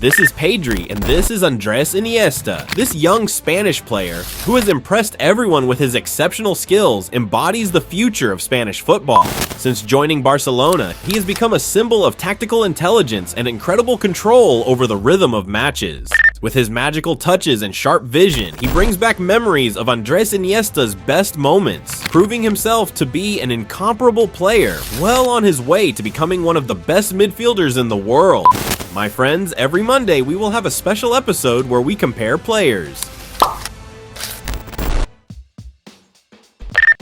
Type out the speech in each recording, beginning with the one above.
This is Pedri, and this is Andrés Iniesta. This young Spanish player, who has impressed everyone with his exceptional skills, embodies the future of Spanish football. Since joining Barcelona, he has become a symbol of tactical intelligence and incredible control over the rhythm of matches. With his magical touches and sharp vision, he brings back memories of Andrés Iniesta's best moments, proving himself to be an incomparable player, well on his way to becoming one of the best midfielders in the world. My friends, every Monday we will have a special episode where we compare players.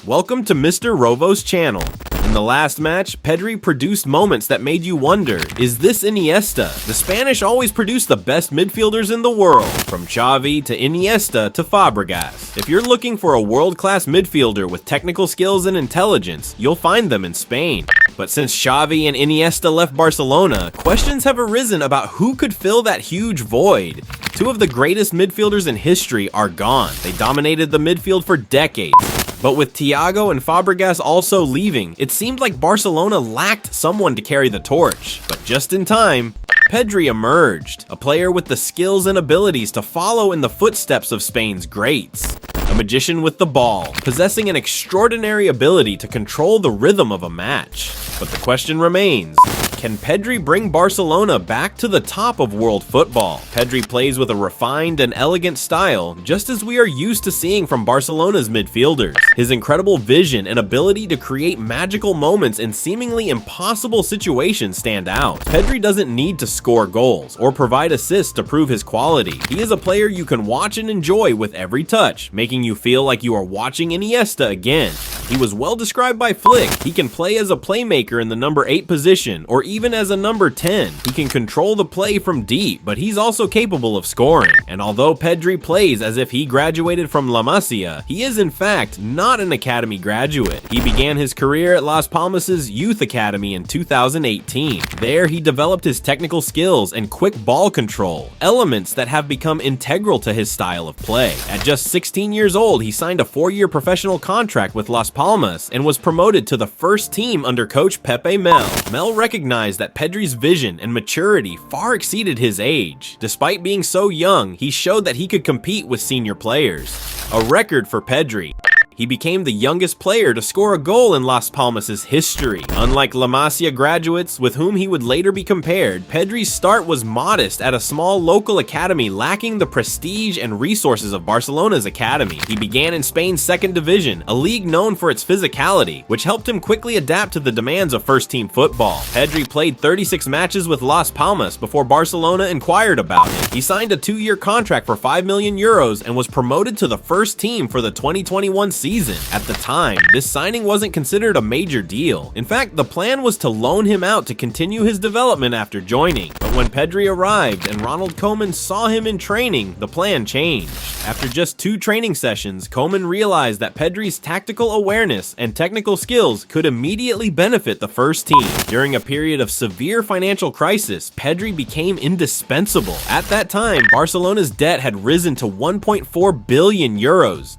Welcome to Mr. Rovo's channel. In the last match, Pedri produced moments that made you wonder, is this Iniesta? The Spanish always produce the best midfielders in the world, from Xavi to Iniesta to Fabregas. If you're looking for a world-class midfielder with technical skills and intelligence, you'll find them in Spain. But since Xavi and Iniesta left Barcelona, questions have arisen about who could fill that huge void. Two of the greatest midfielders in history are gone. They dominated the midfield for decades. But with Thiago and Fabregas also leaving, it seemed like Barcelona lacked someone to carry the torch. But just in time, Pedri emerged, a player with the skills and abilities to follow in the footsteps of Spain's greats. A magician with the ball, possessing an extraordinary ability to control the rhythm of a match. But the question remains, can Pedri bring Barcelona back to the top of world football? Pedri plays with a refined and elegant style, just as we are used to seeing from Barcelona's midfielders. His incredible vision and ability to create magical moments in seemingly impossible situations stand out. Pedri doesn't need to score goals or provide assists to prove his quality. He is a player you can watch and enjoy with every touch, making you feel like you are watching Iniesta again. He was well described by Flick. He can play as a playmaker in the number 8 position, or even as a number 10. He can control the play from deep, but he's also capable of scoring. And although Pedri plays as if he graduated from La Masia, he is in fact not an academy graduate. He began his career at Las Palmas' youth academy in 2018. There he developed his technical skills and quick ball control, elements that have become integral to his style of play. At just 16 years old, he signed a 4-year professional contract with Las Palmas and was promoted to the first team under coach Pepe Mel. Mel recognized that Pedri's vision and maturity far exceeded his age. Despite being so young, he showed that he could compete with senior players. A record for Pedri. He became the youngest player to score a goal in Las Palmas' history. Unlike La Masia graduates, with whom he would later be compared, Pedri's start was modest at a small local academy lacking the prestige and resources of Barcelona's academy. He began in Spain's second division, a league known for its physicality, which helped him quickly adapt to the demands of first-team football. Pedri played 36 matches with Las Palmas before Barcelona inquired about him. He signed a 2-year contract for €5 million and was promoted to the first team for the 2021 season. At the time, this signing wasn't considered a major deal. In fact, the plan was to loan him out to continue his development after joining. But when Pedri arrived and Ronald Koeman saw him in training, the plan changed. After just 2 training sessions, Koeman realized that Pedri's tactical awareness and technical skills could immediately benefit the first team. During a period of severe financial crisis, Pedri became indispensable. At that time, Barcelona's debt had risen to €1.4 billion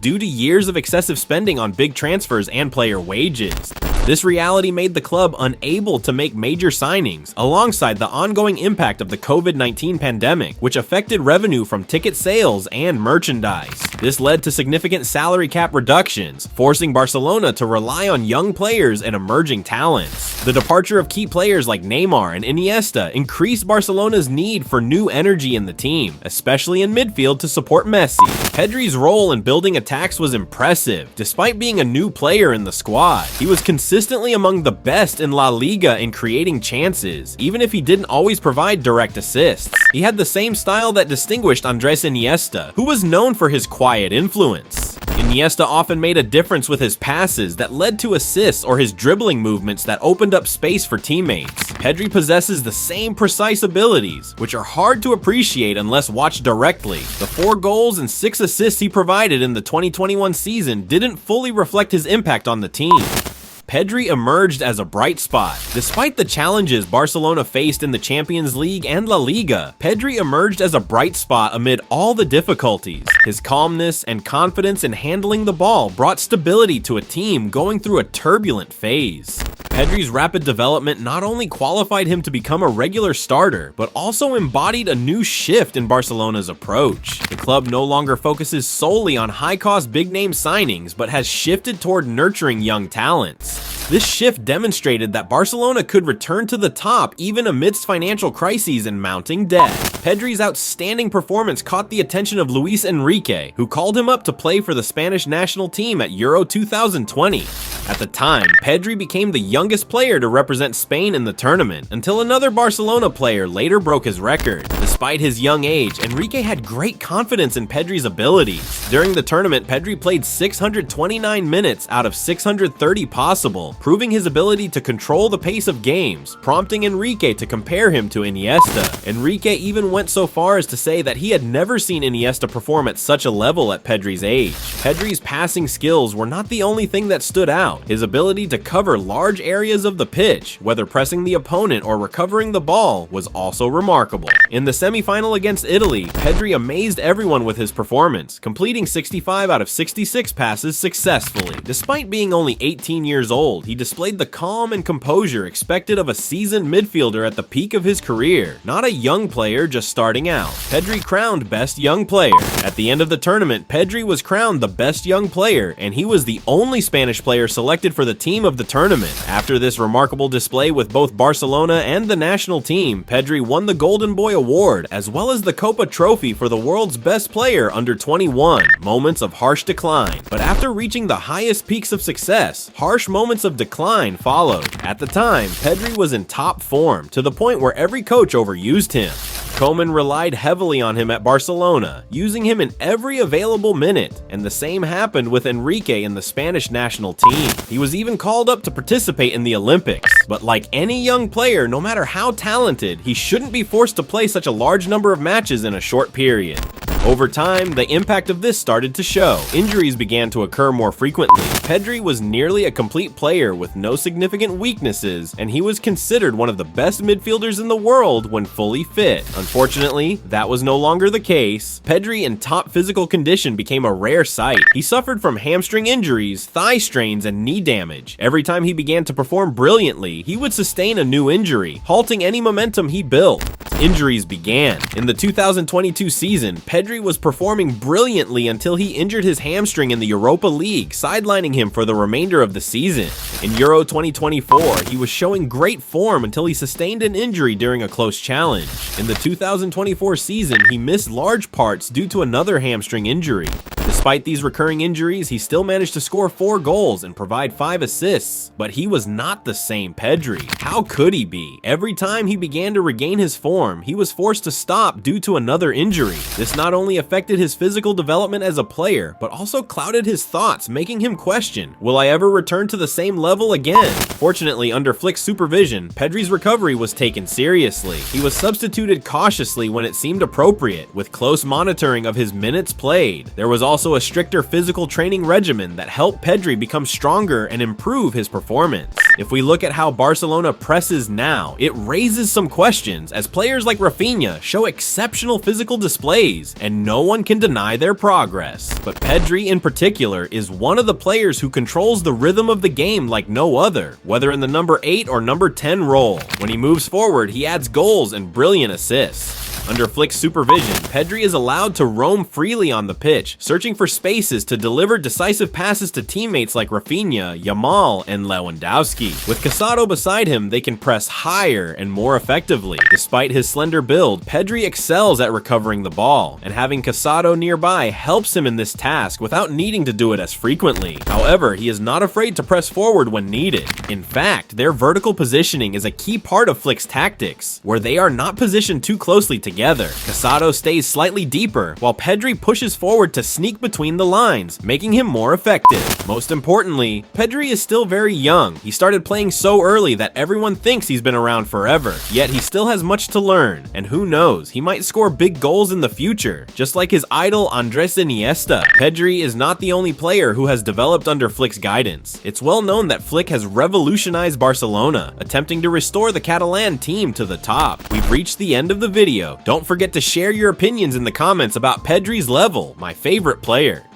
due to years of excessive spending on big transfers and player wages. This reality made the club unable to make major signings, alongside the ongoing impact of the COVID-19 pandemic, which affected revenue from ticket sales and merchandise. This led to significant salary cap reductions, forcing Barcelona to rely on young players and emerging talents. The departure of key players like Neymar and Iniesta increased Barcelona's need for new energy in the team, especially in midfield to support Messi. Pedri's role in building attacks was impressive. Despite being a new player in the squad, he was consistently among the best in La Liga in creating chances, even if he didn't always provide direct assists. He had the same style that distinguished Andrés Iniesta, who was known for his quiet influence. Iniesta often made a difference with his passes that led to assists or his dribbling movements that opened up space for teammates. Pedri possesses the same precise abilities, which are hard to appreciate unless watched directly. The 4 goals and 6 assists he provided in the 2021 season didn't fully reflect his impact on the team. Pedri emerged as a bright spot. Despite the challenges Barcelona faced in the Champions League and La Liga, Pedri emerged as a bright spot amid all the difficulties. His calmness and confidence in handling the ball brought stability to a team going through a turbulent phase. Pedri's rapid development not only qualified him to become a regular starter, but also embodied a new shift in Barcelona's approach. The club no longer focuses solely on high-cost big-name signings, but has shifted toward nurturing young talents. This shift demonstrated that Barcelona could return to the top even amidst financial crises and mounting debt. Pedri's outstanding performance caught the attention of Luis Enrique, who called him up to play for the Spanish national team at Euro 2020. At the time, Pedri became the youngest player to represent Spain in the tournament, until another Barcelona player later broke his record. Despite his young age, Enrique had great confidence in Pedri's abilities. During the tournament, Pedri played 629 minutes out of 630 possible, proving his ability to control the pace of games, prompting Enrique to compare him to Iniesta. Enrique even went so far as to say that he had never seen Iniesta perform at such a level at Pedri's age. Pedri's passing skills were not the only thing that stood out. His ability to cover large areas of the pitch, whether pressing the opponent or recovering the ball, was also remarkable. In the semi-final against Italy, Pedri amazed everyone with his performance, completing 65 out of 66 passes successfully. Despite being only 18 years old, he displayed the calm and composure expected of a seasoned midfielder at the peak of his career, not a young player just starting out. Pedri crowned Best Young Player. At the end of the tournament, Pedri was crowned the Best Young Player, and he was the only Spanish player selected for the team of the tournament. After this remarkable display with both Barcelona and the national team, Pedri won the Golden Boy Award, as well as the Copa Trophy for the world's best player under 21. Moments of harsh decline. But after reaching the highest peaks of success, harsh moments of decline followed. At the time, Pedri was in top form, to the point where every coach overused him. Koeman relied heavily on him at Barcelona, using him in every available minute, and the same happened with Enrique in the Spanish national team. He was even called up to participate in the Olympics, but like any young player, no matter how talented, he shouldn't be forced to play such a large number of matches in a short period. Over time, the impact of this started to show. Injuries began to occur more frequently. Pedri was nearly a complete player with no significant weaknesses, and he was considered one of the best midfielders in the world when fully fit. Unfortunately, that was no longer the case. Pedri in top physical condition became a rare sight. He suffered from hamstring injuries, thigh strains, and knee damage. Every time he began to perform brilliantly, he would sustain a new injury, halting any momentum he built. Injuries began. In the 2022 season, Pedri was performing brilliantly until he injured his hamstring in the Europa League, sidelining him for the remainder of the season. In Euro 2024, he was showing great form until he sustained an injury during a close challenge. In the 2024 season, he missed large parts due to another hamstring injury. Despite these recurring injuries, he still managed to score 4 goals and provide 5 assists. But he was not the same Pedri. How could he be? Every time he began to regain his form, he was forced to stop due to another injury. This not only affected his physical development as a player, but also clouded his thoughts, making him question, will I ever return to the same level again? Fortunately, under Flick's supervision, Pedri's recovery was taken seriously. He was substituted cautiously when it seemed appropriate, with close monitoring of his minutes played. There was also a stricter physical training regimen that helped Pedri become stronger and improve his performance. If we look at how Barcelona presses now, it raises some questions, as players like Rafinha show exceptional physical displays, and no one can deny their progress. But Pedri in particular is one of the players who controls the rhythm of the game like no other, whether in the number 8 or number 10 role. When he moves forward, he adds goals and brilliant assists. Under Flick's supervision, Pedri is allowed to roam freely on the pitch, searching for spaces to deliver decisive passes to teammates like Rafinha, Yamal, and Lewandowski. With Casado beside him, they can press higher and more effectively. Despite his slender build, Pedri excels at recovering the ball, and having Casado nearby helps him in this task without needing to do it as frequently. However, he is not afraid to press forward when needed. In fact, their vertical positioning is a key part of Flick's tactics, where they are not positioned too closely together. together. Casado stays slightly deeper, while Pedri pushes forward to sneak between the lines, making him more effective. Most importantly, Pedri is still very young. He started playing so early that everyone thinks he's been around forever, yet he still has much to learn, and who knows, he might score big goals in the future, just like his idol Andrés Iniesta. Pedri is not the only player who has developed under Flick's guidance. It's well known that Flick has revolutionized Barcelona, attempting to restore the Catalan team to the top. We've reached the end of the video. Don't forget to share your opinions in the comments about Pedri's level, my favorite player.